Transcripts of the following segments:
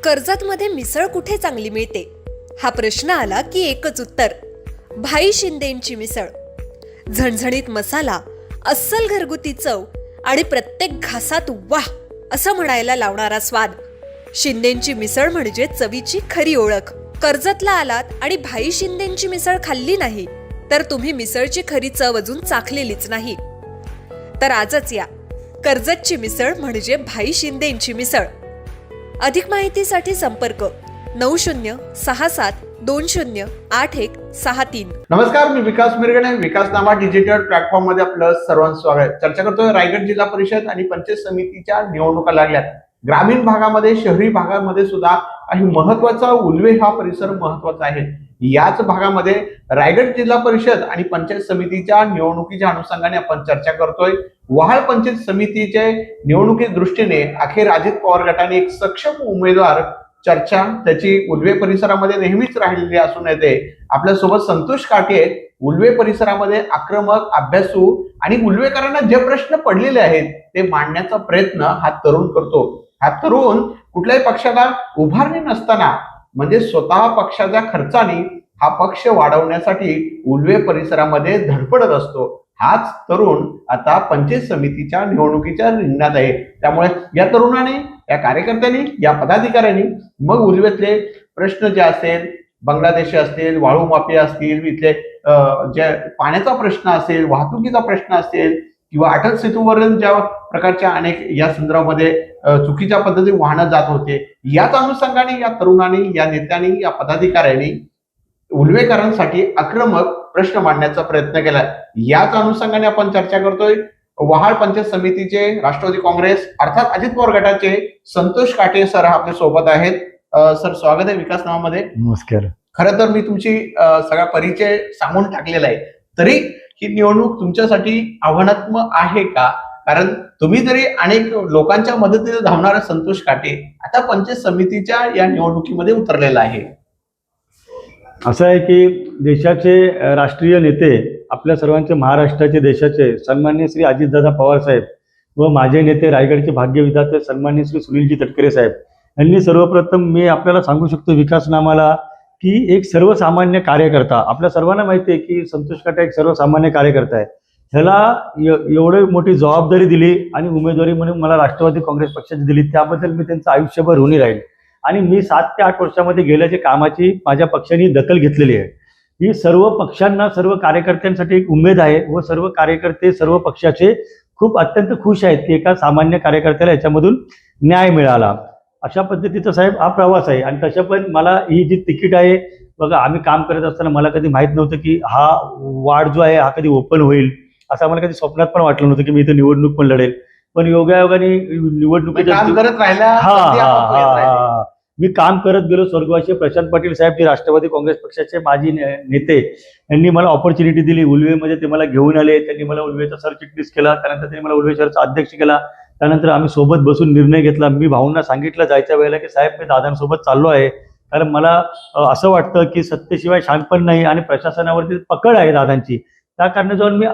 कर्जतमध्ये मिसळ कुठे चांगली मिळते हा प्रश्न आला की एकच उत्तर, भाई शिंदेंची मिसळ. झणझणीत मसाला, अस्सल घरगुती चव आणि प्रत्येक घासात वाह असं म्हणायला लावणारा स्वाद. शिंदेंची मिसळ म्हणजे चवीची खरी ओळख. कर्जतला आलात आणि भाई शिंदेंची मिसळ खाल्ली नाही तर तुम्ही मिसळची खरी चव अजून चाखलेलीच नाही. तर आजच या, कर्जतची मिसळ म्हणजे भाई शिंदेंची मिसळ. अधिक माहितीसाठी संपर्क 9067208163. नमस्कार, मी विकास मिरगणे. विकासनामा डिजिटल प्लॅटफॉर्म मध्ये आपलं सर्वांचं स्वागत. चर्चा करतोय रायगड जिल्हा परिषद आणि पंचायत समितीच्या निवडणुका लागल्यात. ग्रामीण भागामध्ये, शहरी भागामध्ये सुद्धा आणि महत्वाचा उल्वे हा परिसर महत्वाचा आहे. याच भागामध्ये रायगड जिल्हा परिषद आणि पंचायत समितीच्या निवडणुकीच्या अनुषंगाने आपण चर्चा करतोय. वहाळ पंचायत समितीचे निवडणुकी दृष्टीने अखेर अजित पवार गटाने एक सक्षम उमेदवार चर्चा त्याची उल्वे परिसरामध्ये नेहमीच राहिलेली असून येते. आपल्यासोबत संतोष काटे उल्वे परिसरामध्ये आक्रमक, अभ्यासू आणि उल्वेकरांना जे प्रश्न पडलेले आहेत ते मांडण्याचा प्रयत्न हा तरुण करतो. हा तरुण कुठल्याही पक्षाला उभारणी नसताना म्हणजे स्वतः पक्षाच्या खर्चाने हा पक्ष वाढवण्यासाठी उल्वे परिसरामध्ये धडपडत असतो. हाच तरुण आता पंचायत समितीच्या निवडणुकीच्या रिंगणात आहे. त्यामुळे या तरुणाने, या कार्यकर्त्यांनी, या पदाधिकाऱ्यांनी मग उल्वेतले प्रश्न जे असेल, बांगलादेशी असतील, वाळू माफिया असतील, इथले जे पाण्याचा प्रश्न असेल, वाहतुकीचा प्रश्न असेल किंवा अटल सेतूवरील ज्या प्रकारच्या अनेक या संदर्भामध्ये चुकीच्या पद्धतीने वाहनं जात होते, याच अनुषंगाने या तरुणांनी, या नेत्यांनी, या पदाधिकाऱ्यांनी उल्वेकरांसाठी आक्रमक प्रश्न मांडण्याचा प्रयत्न केला. याच अनुषंगाने आपण चर्चा करतोय. वहाळ पंचायत समितीचे राष्ट्रवादी काँग्रेस अर्थात अजित पवार गटाचे संतोष काटे सर आपल्या सोबत आहेत. सर, स्वागत आहे विकासनामामध्ये. नमस्कार. खरं तर मी तुमची सगळा परिचय सांगून टाकलेला आहे, तरी ही निवडणूक तुमच्यासाठी आव्हानात्मक आहे का? कारण तुम्ही जरी अनेक लोकांच्या मदतीने धावणारा संतोष काटे आता पंचायत समितीच्या या निवडणुकीमध्ये उतरलेला आहे. असं आहे की देशाचे राष्ट्रीय नेते, आपल्या सर्वांचे, महाराष्ट्राचे, देशाचे सन्माननीय श्री अजितदादा पवार साहेब व माझे नेते रायगडचे भाग्यविधाते सन्माननीय श्री सुनीलजी तटकरे साहेब यांनी सर्वप्रथम मी आपल्याला सांगू शकतो विकासनामाला की एक सर्वसामान्य कार्यकर्ता, आपल्या सर्वांना माहिती आहे की संतोष काटे एक सर्वसामान्य कार्यकर्ता आहे. ह्याला एवढी मोठी जबाबदारी दिली आणि उमेदवारी म्हणून मला राष्ट्रवादी काँग्रेस पक्षाची दिली, त्याबद्दल मी त्यांचं आयुष्यभर ऋणी राहील. आणि मी 7 ते 8 वर्षामध्ये गेल्याच्या कामाची माझ्या पक्षाने दखल घेतलेली आहे. ही सर्व पक्षांना, सर्व कार्यकर्त्यांसाठी एक उमेद आहे व सर्व कार्यकर्ते, सर्व पक्षाचे खूप अत्यंत खुश आहेत की एका सामान्य कार्यकर्त्याला याच्यामधून न्याय मिळाला. अशा पद्धतीचा साहेब हा प्रवास आहे. आणि तशा पण मला ही जी तिकीट आहे, बघा, आम्ही काम करत असताना मला कधी माहीत नव्हतं की हा वार्ड जो आहे हा कधी ओपन होईल, असं आम्हाला कधी स्वप्नात पण वाटलं नव्हतं की मी इथं निवडणूक पण लढेल. पण योगायोगाने निवडणुकीच्या मी काम करत गेलो. स्वर्गवासी प्रशांत पाटील साहेब, जे राष्ट्रवादी काँग्रेस पक्षाचे माजी नेते, यांनी मला ऑपॉर्च्युनिटी दिली. उल्वेमध्ये ते मला घेऊन आले. त्यांनी मला उल्वेचा सरचिटणीस केला. त्यानंतर त्यांनी मला उल्वे शहराचा अध्यक्ष केला. त्यानंतर आम्ही सोबत बसून निर्णय घेतला. मी भाऊंना सांगितलं जायच्या वेळेला की साहेब, मी दादांसोबत चाललो आहे, कारण मला असं वाटतं की सत्तेशिवाय शांतपण नाही आणि प्रशासनावरती पकड आहे दादांची. त्या कारणाने मी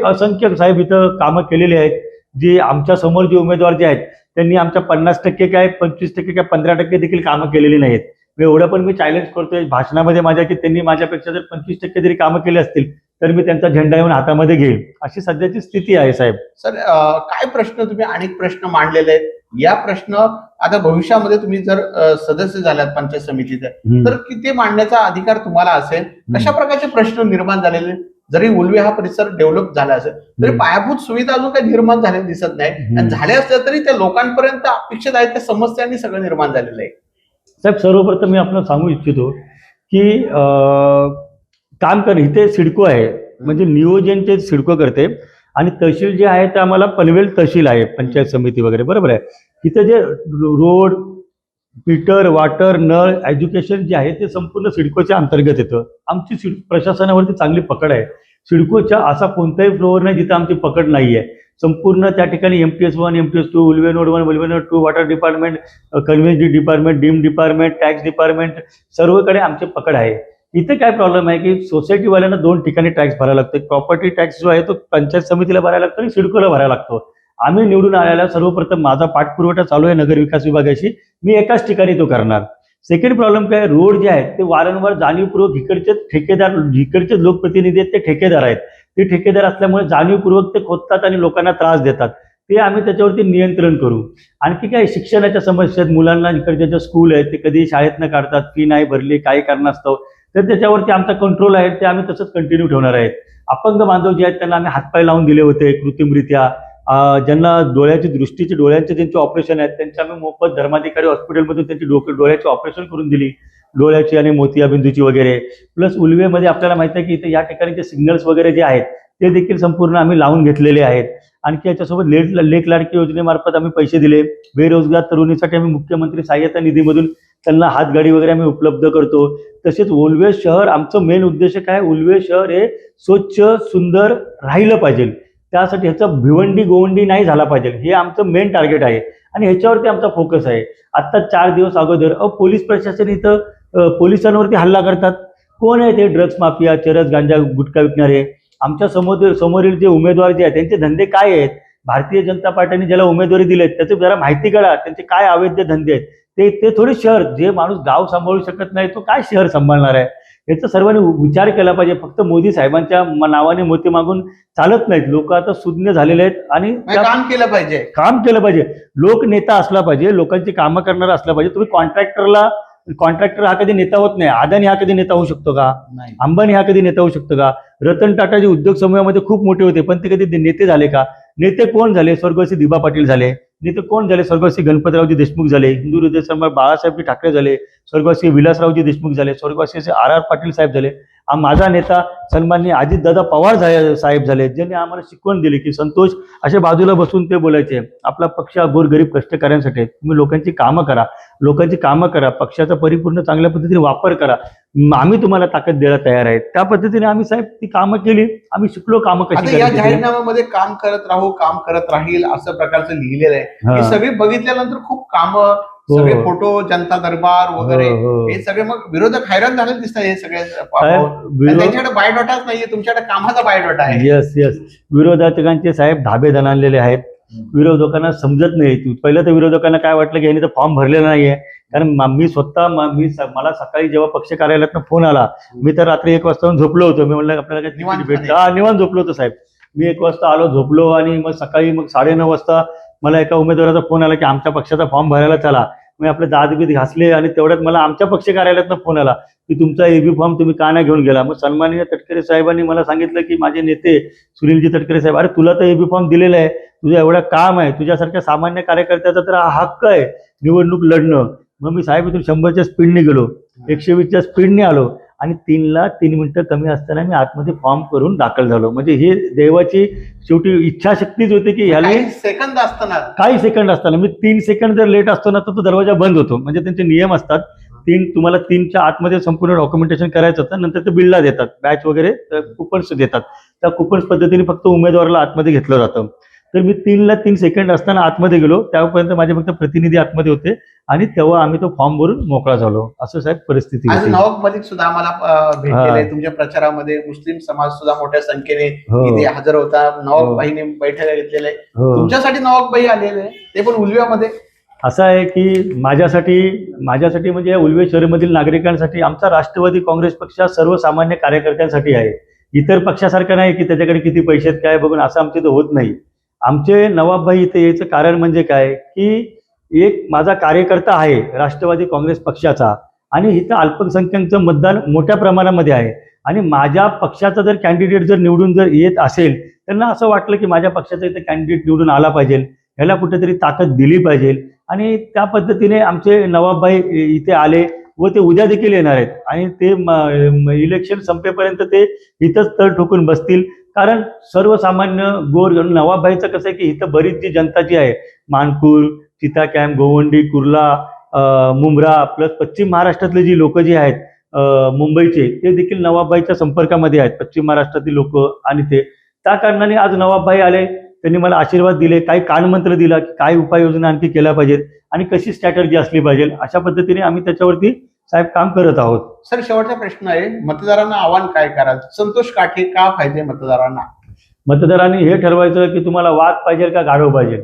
असंख्य साहेब इथं कामं केलेली आहेत. जी आमच्या समोर जे उमेदवार जे आहेत त्यांनी आमच्या 50% काय, 25% काय, 15% देखील कामं केलेली नाहीत. मी एवढं पण मी चॅलेंज करतोय भाषणामध्ये माझ्या की त्यांनी माझ्यापेक्षा जर 25% जरी कामं केली असतील तर मी त्यांचा झेंडा येऊन हातामध्ये घेईल. अशी सध्याची स्थिती आहे साहेब. सर, काय प्रश्न, तुम्ही अनेक प्रश्न मांडलेले आहेत. या प्रश्न आता भविष्यामध्ये तुम्ही जर सदस्य झालात पंचायत समितीचे तर किती मांडण्याचा अधिकार तुम्हाला असेल? कशा प्रकारचे प्रश्न निर्माण झालेले? जरी उल्वे हा परिसर डेव्हलप झाला असेल तरी पायाभूत सुविधा अजून काही निर्माण झाल्या दिसत नाही. आणि झाले असल्या तरी त्या लोकांपर्यंत अपेक्षित आहेत त्या समस्यांनी सगळं निर्माण झालेलं आहे. साहेब, सर्वप्रथम मी आपल्याला सांगू इच्छितो की काम कर, इथे सिडको आहे, म्हणजे नियोजनचे सिडको करते आणि तहसील जे आहे ते आम्हाला पनवेल तहसील आहे, पंचायत समिती वगैरे, बरोबर आहे. इथे जे रोड, पीटर, वॉटर, नळ, एज्युकेशन जे आहे ते संपूर्ण सिडकोच्या अंतर्गत येतं. आमची प्रशासनावरती चांगली पकड आहे. सिडकोच्या असा कोणताही फ्लोअर नाही जिथं आमची पकड नाही आहे. संपूर्ण त्या ठिकाणी MTS 1, MTS 2, Ulwe node 1, Ulwe node 2, water department, conveyance department, डीम डिपार्टमेंट, टॅक्स डिपार्टमेंट, सर्वकडे आमची पकड आहे. इथे काय प्रॉब्लेम आहे की सोसायटीवाल्यांना 2 ठिकाणी टॅक्स भरायला लागतो. प्रॉपर्टी टॅक्स जो आहे तो पंचायत समितीला भरायला लागतो आणि सिडकोला भरायला लागतो. आम्ही निवडून आल्याला सर्वप्रथम माझा पाठपुरवठा चालू आहे नगर विकास विभागाशी, मी एकाच ठिकाणी तो करणार. सेकंड प्रॉब्लेम काय, रोड जे आहेत ते वारंवार जाणीवपूर्वक इकडचे ठेकेदार, इकडचे लोकप्रतिनिधी आहेत ते ठेकेदार आहेत, ते ठेकेदार असल्यामुळे जाणीवपूर्वक ते खोदतात आणि लोकांना त्रास देतात. ते आम्ही त्याच्यावरती नियंत्रण करू. आणखी काय शिक्षणाच्या समस्या आहेत, मुलांना इकडच्या ज्या स्कूल आहेत ते कधी शाळेतनं काढतात, फी नाही भरली काही कारणास्तव, तर त्याच्यावरती आमचा कंट्रोल आहे, ते आम्ही तसंच कंटिन्यू ठेवणार आहे. अपंग बांधव जे आहेत त्यांना आम्ही हातपाय लावून दिले होते कृत्रिमरित्या, ज्यांना डोळ्यांचे ज्यांचे ऑपरेशन आहेत त्यांचे आम्ही मोफत धर्माधिकारी हॉस्पिटलमधून त्यांची डोळ्याचे ऑपरेशन करून दिली, डोळ्याची आणि मोतियाबिंदूची वगैरे. प्लस उल्वेमध्ये आपल्याला माहिती आहे की इथे या ठिकाणी जे सिग्नल्स वगैरे जे आहेत ते देखील संपूर्ण आम्ही लावून घेतलेले आहेत. आणखी याच्यासोबत लेख लाडकी योजनेमार्फत आम्ही पैसे दिले. बेरोजगार तरुणीसाठी आम्ही मुख्यमंत्री सहाय्यता निधीमधून त्यांना हातगाडी वगैरे आम्ही उपलब्ध करतो. तसेच उल्वे शहर, आमचं मेन उद्देश काय, उल्वे शहर हे स्वच्छ सुंदर राहिलं पाहिजे, त्यासाठी ह्याचं भिवंडी गोवंडी नाही झाला पाहिजे, हे आमचं मेन टार्गेट आहे आणि ह्याच्यावरती आमचा फोकस आहे. आत्ता 4 दिवस अगोदर पोलीस प्रशासन इथं पोलिसांवरती हल्ला करतात. कोण आहे ते? ड्रग्स माफिया, चरस गांजा गुटखा विकणारे. आमच्या समोरील जे उमेदवार जे आहेत त्यांचे धंदे काय आहेत, भारतीय जनता पार्टीने ज्याला उमेदवारी दिलेत त्याचे जरा माहिती काढा, त्यांचे काय अवैध धंदे आहेत. ते थोडे शहर, जे माणूस गाव सांभाळू शकत नाही तो काय शहर सांभाळणार आहे, याचा सर्वांनी विचार केला पाहिजे. फक्त मोदी साहेबांच्या नावाने मोती मागून चालत नाहीत. लोक आता सुज्ञ झालेले आहेत आणि काम केलं पाहिजे. लोक नेता असला पाहिजे, लोकांची कामं करणारा असला पाहिजे. तुम्ही कॉन्ट्रॅक्टर हा कधी नेता होत नाही. अदानी हा कधी नेता होऊ शकतो का? अंबानी हा कधी नेता होऊ शकतो का? रतन टाटा जे उद्योग समूहामध्ये खूप मोठे होते पण ते कधी नेते झाले का? नेते कोण झाले? स्वर्गवासी दिबा पाटील झाले. नेते कोण झाले? स्वर्गवासी गणपतरावजी देशमुख झाले, हिंदू हृदय सम्राट बाळासाहेबजी ठाकरे झाले, स्वर्गवासी विलासरावजी देशमुख झाले, स्वर्गवासी RR पाटील साहेब झाले. माझा नेता सन्माननीय अजितदादा पवार साहेब झाले, ज्यांनी आम्हाला शिकवण दिली की संतोष अशा बाजूला बसून ते बोलायचे, आपला पक्ष गोरगरीब कष्टकऱ्यांसाठी, तुम्ही लोकांची कामं करा, पक्षाचा परिपूर्ण चांगल्या पद्धतीने वापर करा, आम्ही तुम्हाला ताकद द्यायला तयार आहे. त्या पद्धतीने आम्ही साहेब ती कामं केली, आम्ही शिकलो कामं कशी या जाहीरनाम्यामध्ये काम करत राहील असं प्रकारचं लिहिलेलं आहे. हे सगळे बघितल्यानंतर खूप कामं, सगळे फोटो, जनता दरबार वगैरे हे सगळे, मग विरोधक हैराण झाले दिसतात हे सगळे. त्यांच्याकडे बायोडाटाच नाहीये, तुमच्याकडे कामाचा बायोडाटा आहे. येस. विरोधकांचे साहेब धाबे दणाणलेले आहेत. विरोधकांना समजत नाही. पहिलं तर विरोधकांना काय वाटलं की यांनी तर फॉर्म भरलेला नाहीये, कारण मला सकाळी जेव्हा पक्ष कार्यालयातनं फोन आला, मी तर रात्री 1 वाजता झोपलो होतो. मी म्हणलं आपल्याला काय निवांत झोपलो होतो साहेब. मी 1 वाजता आलो, झोपलो आणि मग सकाळी 9:30 वाजता मला एका उमेदवाराचा फोन आला की आमच्या पक्षाचा फॉर्म भरायला चला. मी आपले दात घासले आणि तेवढ्यात मला आमच्या पक्ष कार्यालयातनं फोन आला की तुमचा एबी फॉर्म तुम्ही का नाही घेऊन गेला. मग सन्माननीय तटकरे साहेबांनी मला सांगितलं की माझे नेते सुनीलजी तटकरे साहेब, अरे तुला तर एबी फॉर्म दिलेला आहे, तुझं एवढं काम आहे, तुझ्यासारख्या सामान्य कार्यकर्त्याचा तर हा हक्क आहे निवडणूक लढणं. मग मी साहेब इथून 100च्या स्पीडने गेलो, 120च्या स्पीडने आलो आणि 3 मिनिटं कमी असताना मी आतमध्ये फॉर्म करून दाखल झालो. म्हणजे ही देवाची शेवटी इच्छाशक्तीच होती की ह्याला काही सेकंद असताना मी 3 सेकंड जर लेट असतो ना तर तो दरवाजा बंद होतो. म्हणजे त्यांचे नियम असतात, तुम्हाला 3च्या आतमध्ये संपूर्ण डॉक्युमेंटेशन करायचं होतं, नंतर ते बिल्ला देतात, बॅच वगैरे कुपन्स देतात. त्या कुपन्स पद्धतीने फक्त उमेदवाराला आतमध्ये घेतलं जातं. तर मी 3 सेकंड असताना आतमध्ये गेलो, त्यापर्यंत माझे फक्त प्रतिनिधी आतमध्ये होते आणि तेव्हा आम्ही तो फॉर्म भरून मोकळा झालो. असं साहेब परिस्थिती होती. नवाब मलिक सुद्धा आम्हाला भेटलेले, तुमच्या प्रचारामध्ये मुस्लिम समाज सुद्धा मोठ्या संख्येने इथे हजर होता. नवाब भाईने बैठका घेतलेले, तुमच्यासाठी नवाब भाई आलेले, ते पण उल्व्यामध्ये. असं आहे की माझ्यासाठी म्हणजे उल्वे शहरामधील नागरिकांसाठी आमचा राष्ट्रवादी काँग्रेस पक्ष सर्वसामान्य कार्यकर्त्यांसाठी आहे. इतर पक्षासारखं नाही की त्याच्याकडे किती पैसे आहेत काय बघून असं आमचे तर होत नाही. आमचे नवाबभाई इथे यायचं कारण म्हणजे काय की एक माझा कार्यकर्ता आहे राष्ट्रवादी काँग्रेस पक्षाचा आणि इथं अल्पसंख्याकांचं मतदान मोठ्या प्रमाणामध्ये आहे आणि माझ्या पक्षाचा जर कॅन्डिडेट जर निवडून जर येत असेल, त्यांना असं वाटलं की माझ्या पक्षाचा इथे कॅन्डिडेट निवडून आला पाहिजे, ह्याला कुठेतरी ताकद दिली पाहिजे आणि त्या पद्धतीने आमचे नवाबभाई इथे आले व ते उद्या देखील येणार आहेत आणि ते इलेक्शन संपेपर्यंत ते इथंच तळ ठोकून बसतील. कारण सर्वसामान्य नवाबभाईचं कसं आहे की इथं बरीच जी जनता जी आहे, मानपूर, चिता कॅम्प, गोवंडी, कुर्ला, मुंब्रा प्लस पश्चिम महाराष्ट्रातले जी लोक जी आहेत मुंबईचे, ते देखील नवाबभाईच्या संपर्कामध्ये आहेत, पश्चिम महाराष्ट्रातील लोक. आणि त्या कारणाने आज नवाबभाई आले, त्यांनी मला आशीर्वाद दिले, काही कानमंत्र दिला की काय उपाययोजना आणखी केल्या पाहिजेत आणि कशी स्ट्रॅटर्जी असली पाहिजे. अशा पद्धतीने आम्ही त्याच्यावरती साहेब काम करत आहोत. सर, शेवटचा प्रश्न आहे, मतदारांना आव्हान काय करायचं? संतोष काठे का पाहिजे मतदारांना? मतदारांनी हे ठरवायचं की तुम्हाला वाघ पाहिजे का गाढव पाहिजे.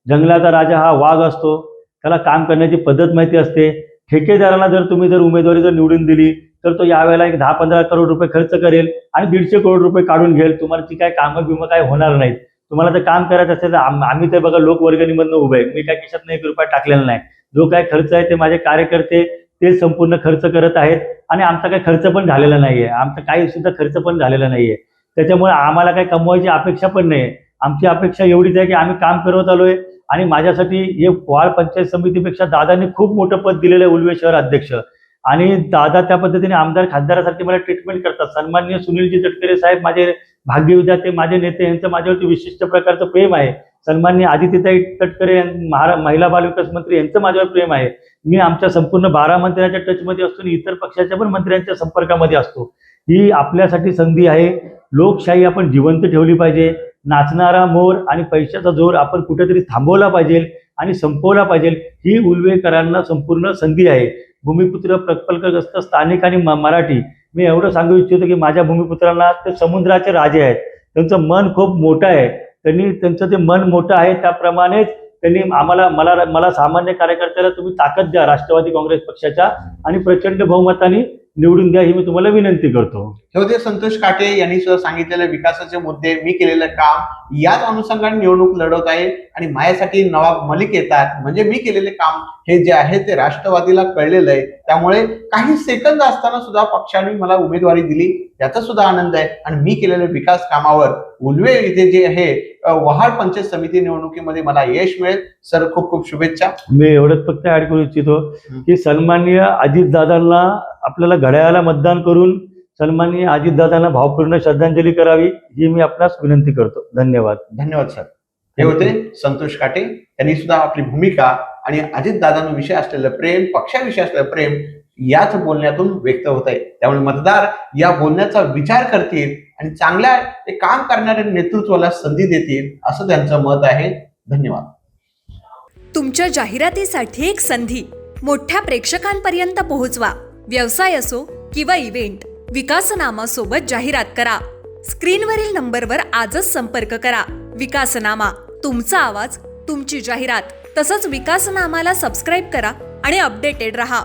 जंगलाचा राजा हा वाघ असतो, त्याला काम करण्याची पद्धत माहिती असते. ठेकेदाराला जर उमेदवारी निवडून दिली तर तो यावेळेला एक 10-15 करोड रुपये खर्च करेल आणि 150 करोड रुपये काढून घेईल. तुम्हाला ती काय कामं बिमं काय होणार नाहीत. तुम्हाला जर काम करायचं असेल तर आम्ही तर बघा लोकवर्गणीमधनं उभे आहे. मी काय खिशातनं 1 रुपया टाकलेला नाही. जो काय खर्च आहे ते माझे कार्यकर्ते ते संपूर्ण खर्च करत आहेत आणि आमचा काही खर्च पण झालेला नाहीये. आमचा काही सुद्धा खर्च पण झालेला नाहीये. त्याच्यामुळे आम्हाला काही कमवायची अपेक्षा पण नाही. आमची अपेक्षा एवढीच आहे की आम्ही काम करत आलोय आणि माझ्यासाठी हे वाढ पंचायत समितीपेक्षा दादांनी खूप मोठं पद दिलेलं आहे, उल्वे शहर अध्यक्ष. आणि दादा त्या पद्धतीने आमदार खासदारासारखी मला ट्रीटमेंट करतात. सन्माननीय सुनीलजी तटकरे साहेब माझे भाग्यविधाते, माझे नेते, यांचं माझ्यावरती विशिष्ट प्रकारचं प्रेम आहे. सन्माननीय आदित्यताई तटकरे महिला बालविकास मंत्री यांचं माझ्यावर प्रेम आहे. मी आमच्या संपूर्ण 12 मंत्र्यांच्या टचमध्ये असतो आणि इतर पक्षाच्या पण मंत्र्यांच्या संपर्कामध्ये असतो. ही आपल्यासाठी संधी आहे. लोकशाही आपण जिवंत ठेवली पाहिजे. नाचणारा मोर आणि पैशाचा जोर आपण कुठेतरी थांबवला पाहिजे आणि संपवला पाहिजे. ही उल्वेकरांना संपूर्ण संधी आहे. भूमिपुत्र प्रकल्पग्रस्त स्थानिक आणि मराठी, मी एवढं सांगू इच्छितो की माझ्या भूमिपुत्रांना ते समुद्राचे राजे आहेत. त्यांचं मन खूप मोठं आहे. त्यांचं ते मन मोठं आहे, त्याप्रमाणेच त्यांनी मला सामान्य कार्यकर्त्याला तुम्ही ताकद द्या राष्ट्रवादी काँग्रेस पक्षाच्या आणि प्रचंड बहुमताने निवडून द्या ही मी तुम्हाला विनंती करतो. हे होते संतोष काटे यांनी सुद्धा सांगितलेले विकासाचे मुद्दे, मी केलेलं काम याच अनुषंगाने निवडणूक लढवत आहे आणि माझ्यासाठी नवाब मलिक येतात. म्हणजे मी केलेले काम हे जे आहे ते राष्ट्रवादीला कळलेलं आहे. त्यामुळे काही सेकंद असताना सुद्धा पक्षाने मला उमेदवारी दिली, त्याचा सुद्धा आनंद आहे. आणि मी केलेल्या विकास कामावर उल्वे इथे जे आहे वहाड पंचायत समिती निवडणुकीमध्ये मला यश मिळेल. सर खूप खूप शुभेच्छा. मी एवढंच फक्त ऍड करू इच्छितो की सन्माननीय अजितदादांना आपल्याला घड्याळाला मतदान करून सन्माननीय अजितदादांना भावपूर्ण श्रद्धांजली करावी ही मी आपणास विनंती करतो. धन्यवाद. धन्यवाद सर. हे होते संतोष काटे. त्यांनी सुद्धा आपली भूमिका आणि अजितदादांविषयी असलेलं प्रेम, पक्षाविषयी असलेलं प्रेम याच बोलण्यातून व्यक्त होत आहे. त्यामुळे मतदार या बोलण्याचा विचार करतील आणि चांगल्या ते काम करणाऱ्या नेतृत्वाला संधी देतील असं त्यांचं मत आहे. धन्यवाद. तुमच्या जाहिरातीसाठी एक संधी मोठ्या प्रेक्षकांपर्यंत पोहोचवा. व्यवसाय असो किंवा इव्हेंट, विकासनामासोबत जाहिरात करा. स्क्रीनवरील नंबरवर आजच संपर्क करा. विकासनामा, तुमचा आवाज, तुमची जाहिरात. तसंच विकासनामाला सबस्क्राईब करा आणि अपडेटेड रहा.